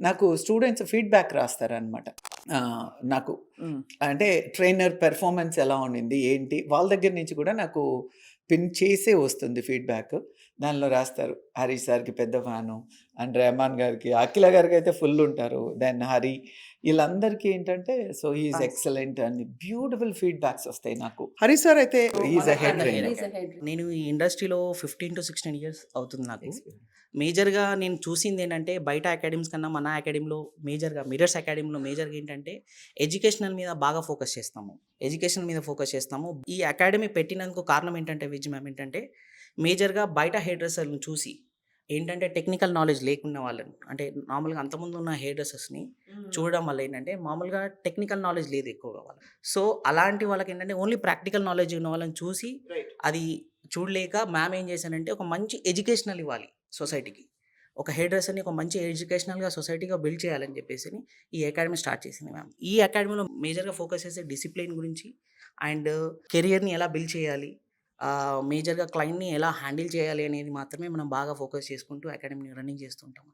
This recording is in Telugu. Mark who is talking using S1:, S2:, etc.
S1: నాకు స్టూడెంట్స్ ఫీడ్‌బ్యాక్ రాస్తారనమాట. నాకు
S2: హ్మ్.
S1: అంటే ట్రైనర్ పెర్ఫార్మన్స్ ఎలా ఉండింది? ఏంటి? వాళ్ళ దగ్గర నుంచి కూడా నాకు పిన్ చేసే వస్తుంది ఫీడ్‌బ్యాక్. దానిలో రాస్తారు. హరీష్ సార్‌కి పెద్ద ఫ్యాను, అండ్ రెహమాన్ గారికి, అఖిల గారికైతే ఫుల్ ఉంటారు. దెన్ హరి వీళ్ళందరికీ ఏంటంటే so he is
S2: thanks.
S1: Excellent అని బ్యూటిఫుల్ ఫీడ్‌బ్యాక్స్ వస్తాయి నాకు. హరి సార్ అయితే he is a head
S2: hair
S1: trainer.
S2: Is a head. నేను ఈ ఇండస్ట్రీలో 15-16 ఇయర్స్ అవుతుంది నాకు.
S1: ఎక్స్‌పీరియన్స్.
S2: మేజర్‌గా నేను చూసిందేంటంటే బయట అకాడమీస్ కన్నా మన అకాడమీలో మేజర్‌గా మిర్రర్స్ అకాడమీలో మేజర్‌గా ఏంటంటే ఎడ్యుకేషనల్ మీద బాగా ఫోకస్ చేస్తాము. ఎడ్యుకేషన్ మీద ఫోకస్ చేస్తాము. ఈ అకాడమీ పెట్టినందుకు కారణం ఏంటంటే విజ్ మ్యామ్ ఏంటంటే మేజర్‌గా బయట హెయిర్ డ్రెస్సర్‌లని చూసి ఏంటంటే టెక్నికల్ నాలెడ్జ్ లేకున్న వాళ్ళని అంటే నార్మల్‌గా అంతకుముందు ఉన్న హెయిర్ డ్రెస్సర్స్‌ని చూడడం వల్ల ఏంటంటే మామూలుగా టెక్నికల్ నాలెడ్జ్ లేదు ఎక్కువగా వాళ్ళకి. సో, అలాంటి వాళ్ళకేంటంటే ఓన్లీ ప్రాక్టికల్ నాలెడ్జ్ ఉన్న వాళ్ళని చూసి
S1: రైట్.
S2: అది చూడలేక మ్యామ్ ఏం చేశానంటే ఒక మంచి ఎడ్యుకేషనల్ ఇవ్వాలి సొసైటీకి. ఒక హెయిర్ డ్రెస్సర్‌ని ఒక మంచి ఎడ్యుకేషనల్‌గా సొసైటీగా బిల్డ్ చేయాలని చెప్పేసని ఈ అకాడమీ స్టార్ట్ చేసింది మ్యామ్. ఈ అకాడమీలో మేజర్‌గా ఫోకస్ చేసే డిసిప్లిన్ గురించి అండ్ కెరియర్‌ని ఎలా బిల్డ్ చేయాలి, మేజర్‌గా క్లయింట్‌ని ఎలా హ్యాండిల్ చేయాలి అనేది మాత్రమే మనం బాగా ఫోకస్ చేసుకుంటూ అకాడమీని రన్నింగ్ చేస్తూ ఉంటాం.